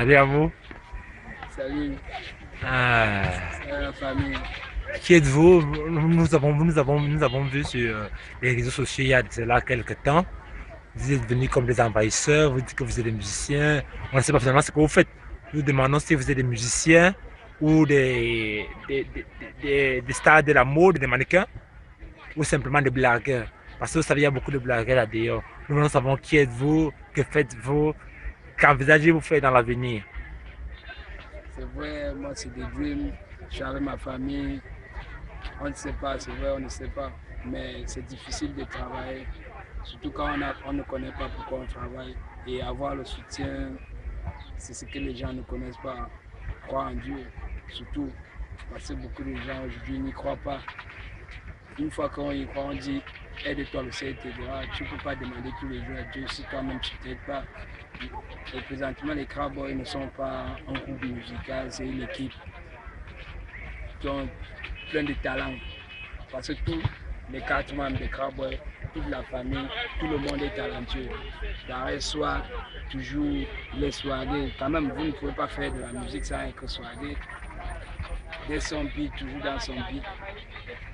Salut à vous. Salut, Euh, salut la famille. qui êtes-vous? Nous avons vu sur les réseaux sociaux il y a de cela quelques temps. Vous êtes venus comme des envahisseurs, vous dites que vous êtes des musiciens. On ne sait pas finalement ce que vous faites. Nous demandons si vous êtes des musiciens ou des stars de la mode, des mannequins, ou simplement des blagueurs. Parce que vous savez, il y a beaucoup de blagueurs là-dedans. Nous voulons savoir qui êtes-vous, que faites-vous, qu'envisagez-vous faire dans l'avenir. C'est vrai, moi c'est des dreams. Je suis avec ma famille. On ne sait pas, c'est vrai, on ne sait pas. Mais c'est difficile de travailler. Surtout quand on ne connaît pas pourquoi on travaille. Et avoir le soutien, c'est ce que les gens ne connaissent pas. Croire en Dieu, surtout. Parce que beaucoup de gens aujourd'hui n'y croient pas. Une fois qu'on y croit, on dit aide-toi, le Seigneur t'aidera. Tu ne peux pas demander tous les jours à Dieu si toi-même tu ne t'aides pas. Et présentement, les Cowboys ne sont pas un groupe musical, c'est une équipe qui ont plein de talents. Parce que tous les quatre membres des Cowboys, toute la famille, tout le monde est talentueux. D'arrêt soir, toujours les soirées. Quand même, vous ne pouvez pas faire de la musique sans être soirée. Dès son beat, toujours dans son beat.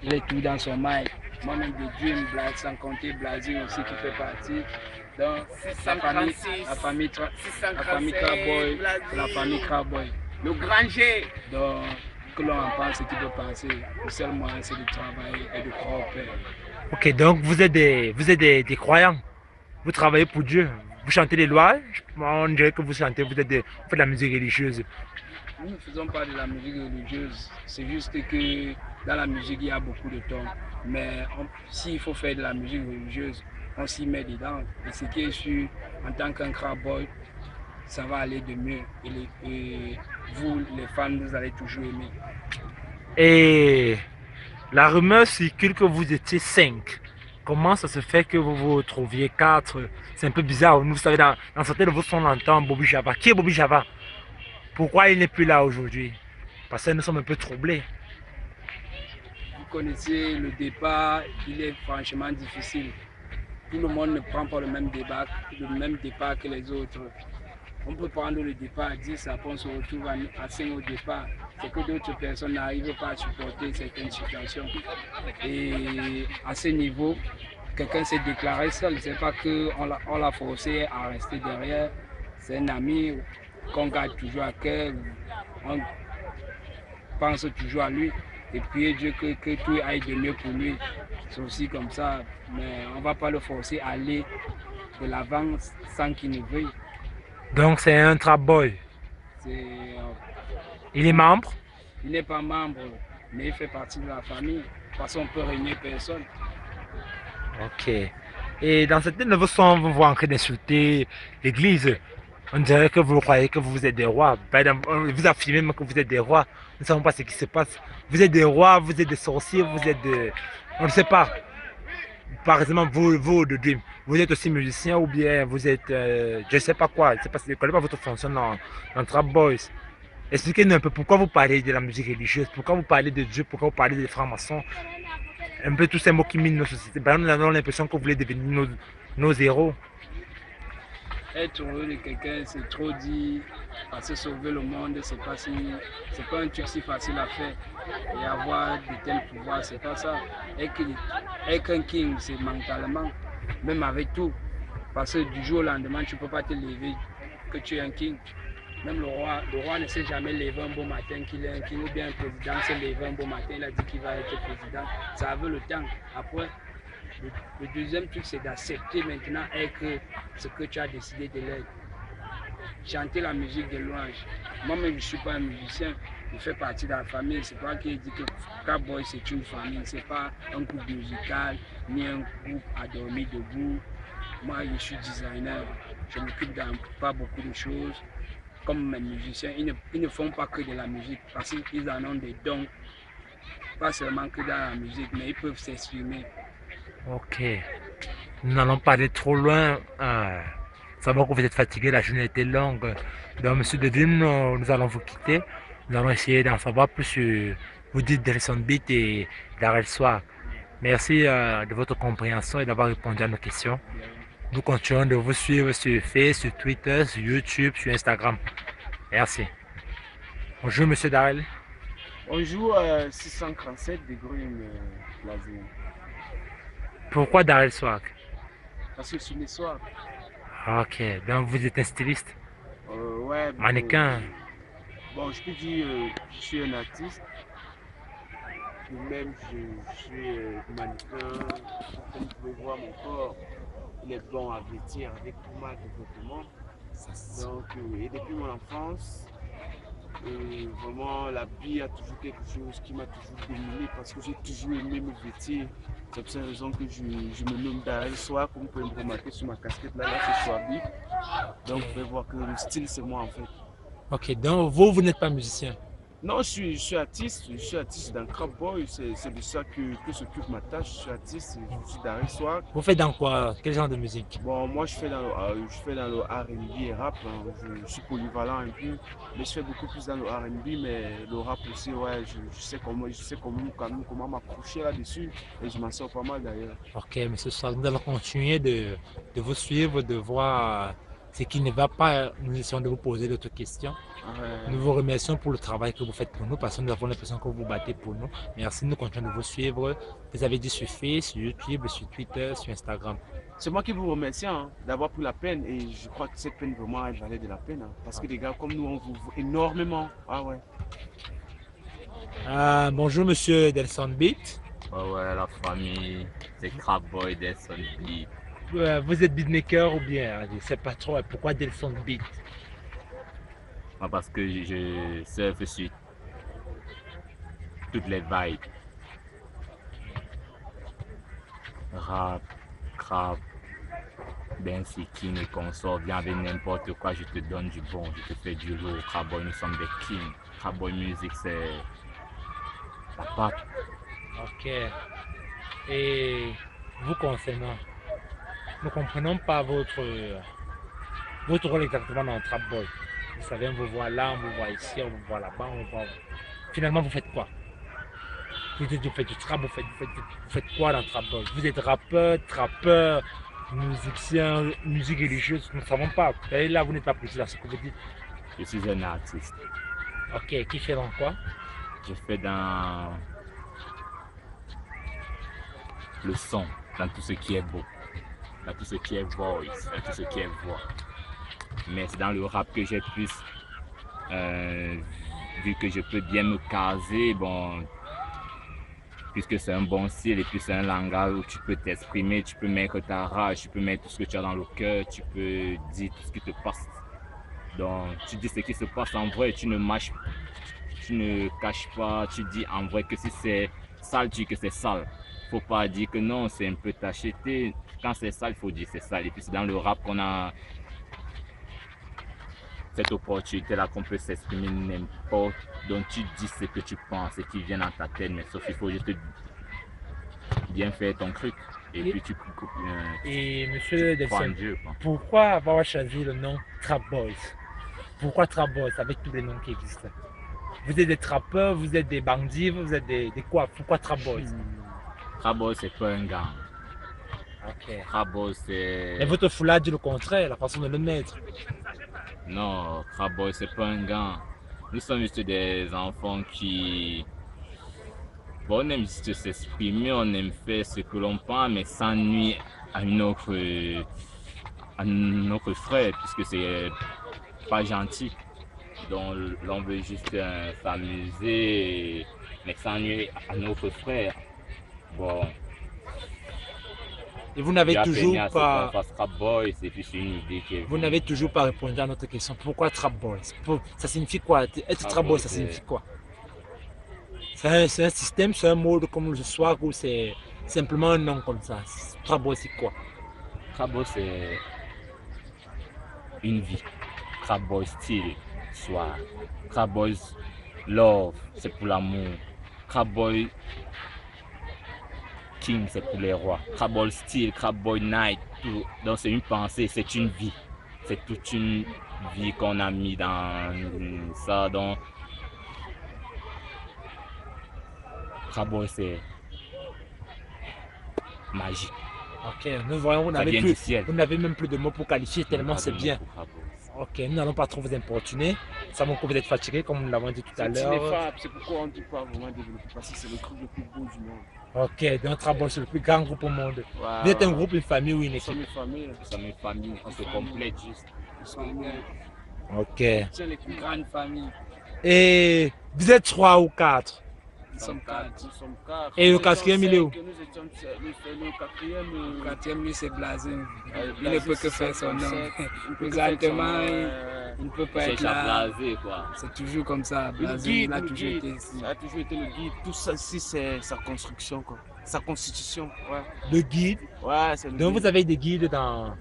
Il est tout dans son mic. Moi-même, des Dream, sans compter Blazing aussi qui fait partie. Donc, la famille Cowboy, c'est la famille Cowboy. Le grand G. Donc, que l'on en pense, ce qu'il peut penser. Le seul moyen, c'est de travailler et de croire au Père. Ok, donc vous êtes des croyants. Vous travaillez pour Dieu. Vous chantez les louanges. On dirait que vous chantez, vous faites de la musique religieuse. Nous ne faisons pas de la musique religieuse. C'est juste que dans la musique, il y a beaucoup de tons. Mais s'il faut faire de la musique religieuse, on s'y met dedans. Et ce qui est sûr, en tant qu'un cowboy, ça va aller de mieux. Et vous, les fans, vous allez toujours aimer. Et la rumeur circule que vous étiez cinq. Comment ça se fait que vous vous trouviez quatre? C'est un peu bizarre. Vous savez, dans certains de vos sons, on entend Bobby Java. Qui est Bobby Java? Pourquoi il n'est plus là aujourd'hui? Parce que nous sommes un peu troublés. Vous connaissez le départ, il est franchement difficile. Tout le monde ne prend pas le même départ que les autres. On peut prendre le départ à 10, après on se retrouve à 5 au départ. C'est que d'autres personnes n'arrivent pas à supporter certaines situations. Et à ce niveau, quelqu'un s'est déclaré seul. C'est pas qu'on l'a forcé à rester derrière. C'est un ami qu'on garde toujours à cœur. On pense toujours à lui. Et prier Dieu que tout aille de mieux pour lui. C'est aussi comme ça. Mais on ne va pas le forcer à aller de l'avant sans qu'il ne veuille. Donc c'est un trap boy. Il est membre. Il n'est pas membre, mais il fait partie de la famille. De toute façon, on ne peut régner personne. Ok. Et dans certaines de vos sons, vous vous en train d'insulter l'église. On dirait que vous croyez que vous êtes des rois. Vous affirmez même que vous êtes des rois. Nous ne savons pas ce qui se passe. Vous êtes des rois, vous êtes des sorciers, vous êtes des... On ne sait pas. Par exemple, vous de Dream, vous êtes aussi musicien ou bien vous êtes... je ne sais pas quoi. Je ne connais pas votre fonction dans Trap Boys. Expliquez-nous un peu pourquoi vous parlez de la musique religieuse, pourquoi vous parlez de Dieu, pourquoi vous parlez des francs-maçons. Un peu tous ces mots qui minent nos sociétés. Ben, nous avons l'impression que vous voulez devenir nos héros. Être heureux de quelqu'un, c'est trop dit. Parce que sauver le monde, c'est pas un truc si facile à faire. Et avoir de tels pouvoirs, c'est pas ça. Être un king, c'est mentalement, même avec tout. Parce que du jour au lendemain, tu ne peux pas te lever que tu es un king. Même le roi ne s'est jamais levé un beau matin qu'il est un king, ou bien un président s'est levé un beau matin, il a dit qu'il va être président. Ça veut le temps. Après, le deuxième truc, c'est d'accepter maintenant être ce que tu as décidé de l'être. Chanter la musique de louange. Moi-même, je ne suis pas un musicien, je fais partie de la famille. C'est pas qui dit que Cowboy, c'est une famille. Ce n'est pas un groupe musical, ni un groupe à dormir debout. Moi, je suis designer. Je m'occupe de pas beaucoup de choses. Comme mes musiciens, ils ne font pas que de la musique parce qu'ils en ont des dons. Pas seulement que dans la musique, mais ils peuvent s'exprimer. Ok. Nous n'allons pas aller trop loin. Savons que vous êtes fatigué, la journée était longue. Donc, monsieur de Dream, nous allons vous quitter. Nous allons essayer d'en savoir plus sur vous dites Delson Beat et Darrell Soir. Merci de votre compréhension et d'avoir répondu à nos questions. Nous continuons de vous suivre sur Facebook, sur Twitter, sur YouTube, sur Instagram. Merci. Bonjour, monsieur Darrell. On joue 637 degrés blasé. Pourquoi Darrell Swag? Parce que sur les soirs, Ok, donc vous êtes un styliste, ouais, mannequin. bon, je peux dire, je suis un artiste. Même, je suis mannequin. Comme vous pouvez voir, mon corps, il est bon à vêtir avec pas mal de vêtements. Donc, et depuis mon enfance, vraiment, l'habit a toujours quelque chose qui m'a toujours dominé parce que j'ai toujours aimé me vêtir. C'est pour cette raison que je me nomme Darrell Soir, comme vous pouvez me remarquer sur ma casquette là, c'est Swabi. Donc, vous pouvez voir que le style, c'est moi en fait. Ok, donc vous n'êtes pas musicien. Non, je suis artiste dans Crab Boy, c'est de ça que s'occupe ma tâche. Je suis artiste, je suis Darrell Soir. Vous faites dans quoi? Quel genre de musique? Bon, moi je fais dans le R&B et rap, hein. Je suis polyvalent un peu, mais je fais beaucoup plus dans le R&B, mais le rap aussi, ouais, je sais comment m'accrocher là-dessus, et je m'en sors pas mal d'ailleurs. Ok, monsieur Swag, nous allons continuer de vous suivre, de voir ce qui ne va pas. Nous essayons de vous poser d'autres questions. Nous vous remercions pour le travail que vous faites pour nous parce que nous avons l'impression que vous vous battez pour nous. Merci, nous continuons de vous suivre. Vous avez dit sur Facebook, sur YouTube, sur Twitter, sur Instagram. C'est moi qui vous remercie hein, d'avoir pris la peine, et je crois que cette peine vraiment, elle valait de la peine, hein, parce que les gars comme nous, on vous voit énormément. Ah ouais. Bonjour, monsieur Delson Beat. Ouais, ouais, la famille, c'est Crab Boy, Delson Beat. Vous êtes beatmaker ou bien? Je ne sais pas trop. Pourquoi Delson Beat? Parce que je surfe sur toutes les vibes. Rap, crap, dance, king et consort. Viens avec n'importe quoi, je te donne du bon, je te fais du lourd. Crab Boy, nous sommes des kings. Crab Boy Music, c'est la patte. Ok. Et vous concernant, nous ne comprenons pas votre rôle exactement dans le Trap Boy. Vous savez, on vous voit là, on vous voit ici, on vous voit là-bas, on vous voit. Finalement, vous faites quoi? Vous faites du trap, vous faites quoi dans le Trap Boy? Vous êtes rappeur, trappeur, musicien, musique religieuse, nous ne savons pas. Et là, vous n'êtes pas précis dans ce que vous dites. Je suis un artiste. Ok, qui fait dans quoi? Je fais dans le son, dans tout ce qui est beau, dans tout ce qui est voice, dans tout ce qui est voix. Mais c'est dans le rap que j'ai plus, vu que je peux bien me caser, bon, puisque c'est un bon style et puis c'est un langage où tu peux t'exprimer, tu peux mettre ta rage, tu peux mettre tout ce que tu as dans le cœur, tu peux dire tout ce qui te passe. Donc, tu dis ce qui se passe en vrai, tu ne caches pas, tu dis en vrai que si c'est sale, tu dis que c'est sale. Faut pas dire que non, c'est un peu tacheté. Quand c'est sale, il faut dire c'est sale. Et puis c'est dans le rap qu'on a cette opportunité-là qu'on peut s'exprimer n'importe. Donc tu dis ce que tu penses, ce qui vient dans ta tête, mais sauf qu'il faut juste bien faire ton truc. Et puis tu Et monsieur Delson, Dieu, pourquoi avoir choisi le nom Trap Boys? Pourquoi Trap Boys avec tous les noms qui existent? Vous êtes des trappeurs, vous êtes des bandits, vous êtes des quoi? Pourquoi Trap Boys? Trap Boys, c'est pas un gang. Ok. Crab Boy, c'est... Mais votre foulard dit le contraire, la façon de le mettre. Non, Crab Boy, c'est pas un gang. Nous sommes juste des enfants qui... Bon, on aime juste s'exprimer, on aime faire ce que l'on pense, mais sans nuire à notre frère, puisque c'est pas gentil. Donc, l'on veut juste s'amuser, mais sans nuire à notre frère. Bon... Et vous n'avez toujours pas. Vous n'avez toujours pas répondu à notre question. Pourquoi Trap Boys? Ça signifie quoi? Être Trap Boy, ça signifie quoi? C'est un système, c'est un mode comme le soir ou c'est simplement un nom comme ça? Trap Boy, c'est quoi? Trap Boy, c'est une vie. Trap Boy style, soir. Trap Boy love, c'est pour l'amour. Trap Boy King, c'est pour les rois. Crab Boy Style, Crab Boy Night, tout. Donc c'est une pensée, c'est une vie. C'est toute une vie qu'on a mis dans ça. Donc Crab Boy, c'est magique. Ok, nous voyons, vous n'avez même plus de mots pour qualifier tellement c'est bien. Ok, nous n'allons pas trop vous importuner. Ça montre que vous êtes fatigué, comme nous l'avons dit tout à C'est l'heure. ineffable, c'est pourquoi on ne dit pas vraiment développer, parce que c'est le groupe le plus beau du monde. Ok, donc Trap-Boy, c'est le plus grand groupe au monde. Ouais, Vous êtes un ouais. groupe, une famille ou une Nous sommes équipe? une famille. Nous sommes une famille, on se complète juste. Nous sommes Ok. tiens, les plus grandes familles. Et vous êtes 3 ou 4? Nous sommes quatre. Nous sommes quatre. Et le Nous étions quatrième, il est où? cinq, nous étions le quatrième. Le quatrième, lui, c'est Blazin. Il Blasé, ne peut que faire son nom. 57. Présentement, il ne peut pas être Cherche à là. blaser, quoi. C'est toujours comme ça. Le Blazin, guide, il a le toujours guide. été ici. Ça a toujours été le guide. Tout ça ici, c'est sa construction, quoi. Sa constitution, ouais. Le guide. Ouais, c'est le Donc guide. vous avez des guides dans...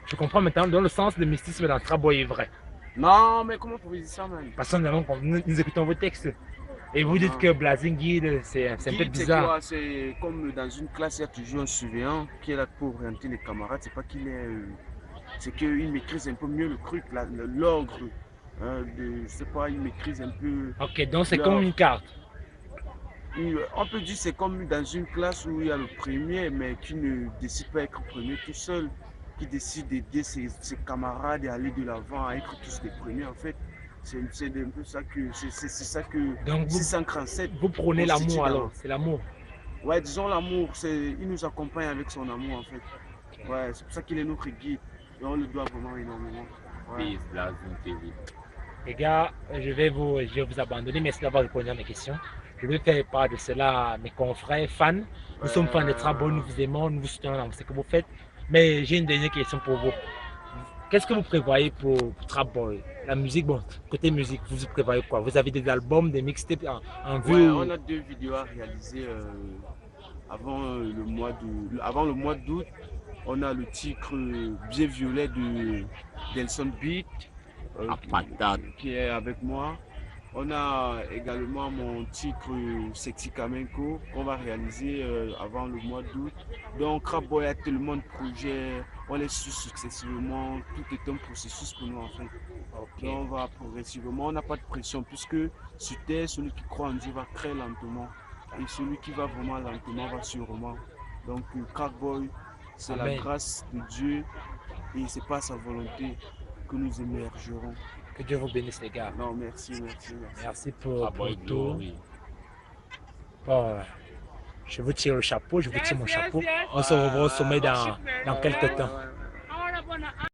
Je comprends maintenant, dans le sens de mystisme dans Trap-Boy est vrai. Non, mais comment vous pouvez dire ça, man? Parce que nous écoutons vos textes. Et vous dites Ah. que Blazing guide, c'est un peu Guide, c'est bizarre. quoi? C'est comme dans une classe, il y a toujours un surveillant qui est là pour orienter les camarades. C'est pas qu'il est. C'est qu'il maîtrise un peu mieux le truc, l'ordre. Je sais pas, il maîtrise un peu. Ok, donc c'est Non. comme une carte. On peut dire que c'est comme dans une classe où il y a le premier, mais qui ne décide pas d'être premier tout seul, qui décide d'aider ses camarades et aller de l'avant à être tous des premiers en fait. C'est un peu ça que c'est ça que Donc vous, 637. vous prônez constitue l'amour dans- alors, c'est l'amour. Ouais, disons l'amour, il nous accompagne avec son amour en fait. Ouais, c'est pour ça qu'il est notre guide et on le doit vraiment énormément. Ouais. Peace, Blazing TV. Les gars, je vais vous abandonner. Merci d'avoir répondu à mes questions. Je vais faire part de cela à mes confrères, fans. Nous sommes fans de Trap-Boy, nous vous aimons, nous vous soutenons dans ce que vous faites. Mais j'ai une dernière question pour vous. Qu'est-ce que vous prévoyez pour Trap-Boy? La musique, bon, côté musique, vous prévoyez quoi? Vous avez des albums, des mixtapes en vue? Ouais, on a 2 vidéos à réaliser avant le mois d'août. On a le titre Bien Violet de Delson Beat À patate. qui est avec moi. On a également mon titre Sexy Kamenko qu'on va réaliser avant le mois d'août. Donc Trap-Boy a tellement de projets, on les suit successivement, tout est un processus pour nous en fait. Ok. Donc on va progressivement, on n'a pas de pression puisque sur terre, celui qui croit en Dieu va très lentement et celui qui va vraiment lentement va sûrement. Donc Trap-Boy, c'est la Amen. grâce de Dieu et c'est pas sa volonté que nous émergerons. Que Dieu vous bénisse, les gars. Non, merci, merci, merci. Merci pour Trap-Boy tout. Glory. Bon, je vous tire le chapeau, je vous tire mon chapeau. On se revoit au sommet dans quelques temps. Ouais, ouais, ouais.